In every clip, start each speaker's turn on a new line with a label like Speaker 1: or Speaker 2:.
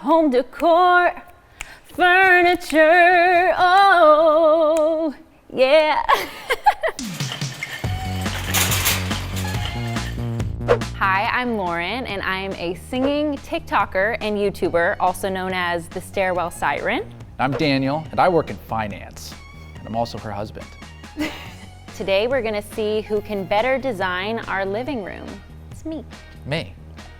Speaker 1: home decor, furniture, oh, yeah. Hi, I'm Lauren, and I'm a singing TikToker and YouTuber, also known as the Stairwell Siren.
Speaker 2: I'm Daniel, and I work in finance, and I'm also her husband.
Speaker 1: Today, we're gonna see who can better design our living room. It's me.
Speaker 2: Me.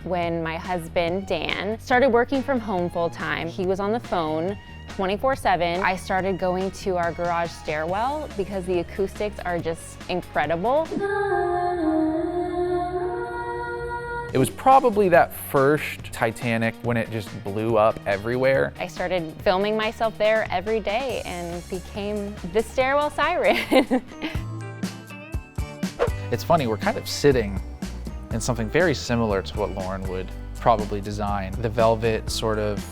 Speaker 1: When my husband, Dan, started working from home full-time, he was on the phone 24/7. I started going to our garage stairwell because the acoustics are just incredible.
Speaker 2: It was probably that first Titanic when it just blew up everywhere.
Speaker 1: I started filming myself there every day and became the Stairwell Siren.
Speaker 2: It's funny, we're kind of sitting in something very similar to what Lauren would probably design. The velvet sort of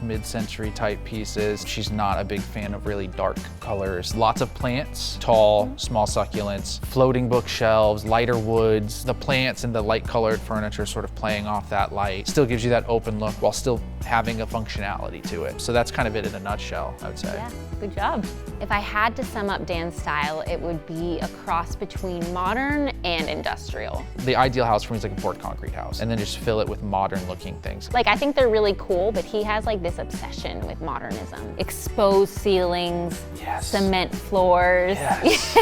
Speaker 2: mid-century type pieces. She's not a big fan of really dark colors. Lots of plants, tall, small succulents, floating bookshelves, lighter woods. The plants and the light colored furniture sort of playing off that light. Still gives you that open look while still having a functionality to it. So that's kind of it in a nutshell, I would say.
Speaker 1: Yeah, good job. If I had to sum up Dan's style, it would be a cross between modern and industrial.
Speaker 2: The ideal house for me is like a poured concrete house, and then just fill it with modern looking things.
Speaker 1: Like, I think they're really cool, but he has like this obsession with modernism. Exposed ceilings,
Speaker 2: Yes.
Speaker 1: cement floors.
Speaker 2: Yes.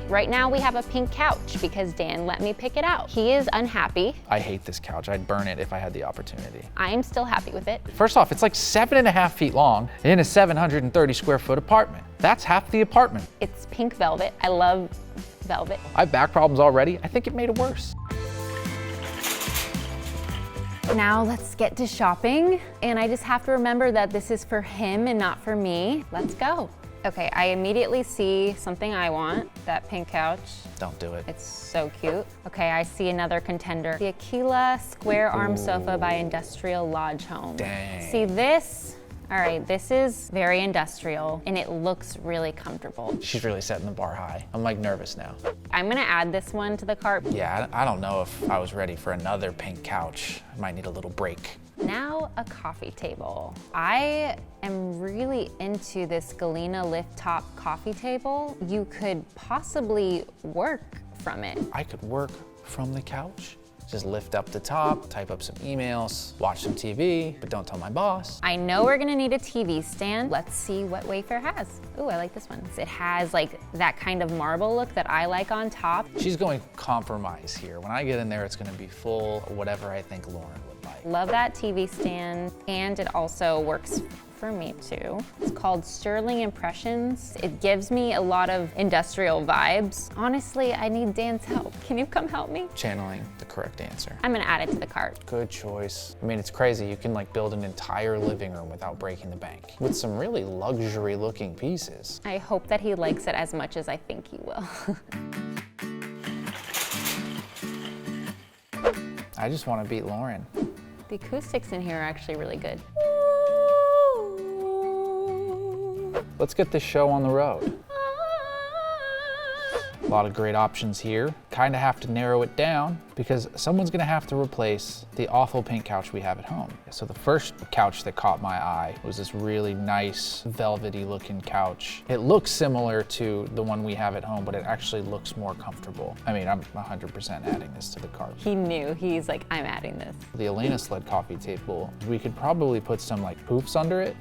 Speaker 1: Right now we have a pink couch because Dan let me pick it out. He is unhappy.
Speaker 2: I hate this couch. I'd burn it if I had the opportunity.
Speaker 1: I'm still happy with it.
Speaker 2: First off, it's like 7.5 feet long in a 730 square foot apartment. That's half the apartment.
Speaker 1: It's pink velvet. I love velvet.
Speaker 2: I have back problems already. I think it made it worse.
Speaker 1: Now let's get to shopping. And I just have to remember that this is for him and not for me. Let's go. Okay, I immediately see something I want, that pink couch.
Speaker 2: Don't do it.
Speaker 1: It's so cute. Okay, I see another contender. The Aquila Square Arm Sofa by Industrial Lodge Home.
Speaker 2: Dang.
Speaker 1: See this? All right, this is very industrial and it looks really comfortable.
Speaker 2: She's really setting the bar high. I'm like nervous now.
Speaker 1: I'm gonna add this one to the cart.
Speaker 2: Yeah, I don't know if I was ready for another pink couch. I might need a little break.
Speaker 1: Now a coffee table. I am really into this Galena lift top coffee table. You could possibly work from it.
Speaker 2: I could work from the couch. Just lift up the top, type up some emails, watch some TV, but don't tell my boss.
Speaker 1: I know we're gonna need a TV stand. Let's see what Wayfair has. Ooh, I like this one. It has like that kind of marble look that I like on top.
Speaker 2: She's going compromise here. When I get in there, it's gonna be full whatever I think Lauren would like.
Speaker 1: Love that TV stand, and it also works for me too. It's called Sterling Impressions. It gives me a lot of industrial vibes. Honestly, I need Dan's help. Can you come help me?
Speaker 2: Channeling the correct answer.
Speaker 1: I'm gonna add it to the cart.
Speaker 2: Good choice. I mean, it's crazy. You can like build an entire living room without breaking the bank with some really luxury looking pieces.
Speaker 1: I hope that he likes it as much as I think he will.
Speaker 2: I just want to beat Lauren.
Speaker 1: The acoustics in here are actually really good.
Speaker 2: Let's get this show on the road. A lot of great options here. Kind of have to narrow it down because someone's gonna have to replace the awful pink couch we have at home. So the first couch that caught my eye was this really nice velvety looking couch. It looks similar to the one we have at home, but it actually looks more comfortable. I mean, I'm 100% adding this to the cart.
Speaker 1: He knew, he's like, I'm adding this.
Speaker 2: The Elena sled coffee table, we could probably put some like poofs under it.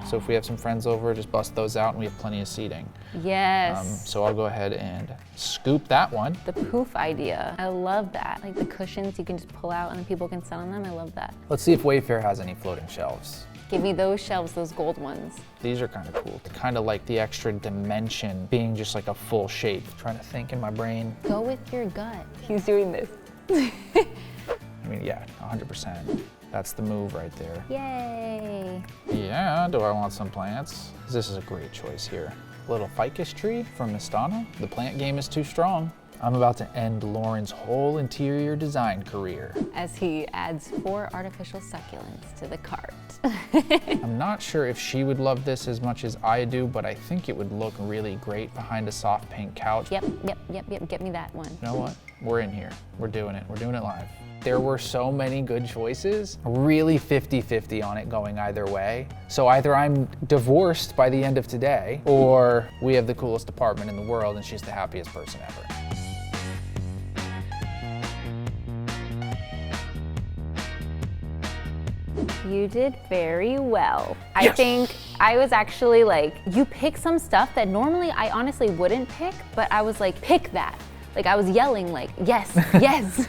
Speaker 2: So if we have some friends over, just bust those out and we have plenty of seating.
Speaker 1: Yes.
Speaker 2: So I'll go ahead and scoop that one.
Speaker 1: The poof idea, I love that. Like the cushions you can just pull out and then people can sit on them, I love that.
Speaker 2: Let's see if Wayfair has any floating shelves.
Speaker 1: Give me those shelves, those gold ones.
Speaker 2: These are kind of cool. Kind of like the extra dimension being just like a full shape. Trying to think in my brain.
Speaker 1: Go with your gut. He's doing this.
Speaker 2: I mean, yeah, 100%. That's the move right there.
Speaker 1: Yay.
Speaker 2: Yeah, do I want some plants? This is a great choice here. Little ficus tree from Mistana. The plant game is too strong. I'm about to end Lauren's whole interior design career.
Speaker 1: As he adds 4 artificial succulents to the cart.
Speaker 2: I'm not sure if she would love this as much as I do, but I think it would look really great behind a soft pink couch.
Speaker 1: Yep, get me that one.
Speaker 2: You know what? We're in here. We're doing it. We're doing it live. There were so many good choices, really 50-50 on it going either way. So either I'm divorced by the end of today, or we have the coolest apartment in the world and she's the happiest person ever.
Speaker 1: You did very well.
Speaker 2: Yes.
Speaker 1: I think I was actually like, you pick some stuff that normally I honestly wouldn't pick, but I was like, pick that. Like I was yelling like, yes, yes.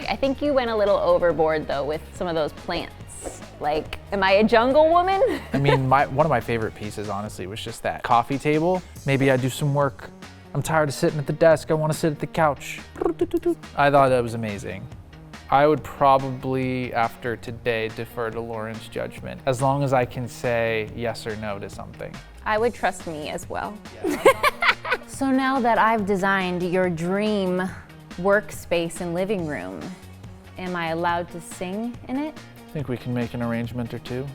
Speaker 1: I think you went a little overboard though with some of those plants. Like, am I a jungle woman?
Speaker 2: I mean, one of my favorite pieces, honestly, was just that coffee table. Maybe I do some work. I'm tired of sitting at the desk. I want to sit at the couch. I thought that was amazing. I would probably, after today, defer to Lauren's judgment, as long as I can say yes or no to something.
Speaker 1: I would trust me as well. Yeah. So now that I've designed your dream workspace and living room, am I allowed to sing in it?
Speaker 2: I think we can make an arrangement or two.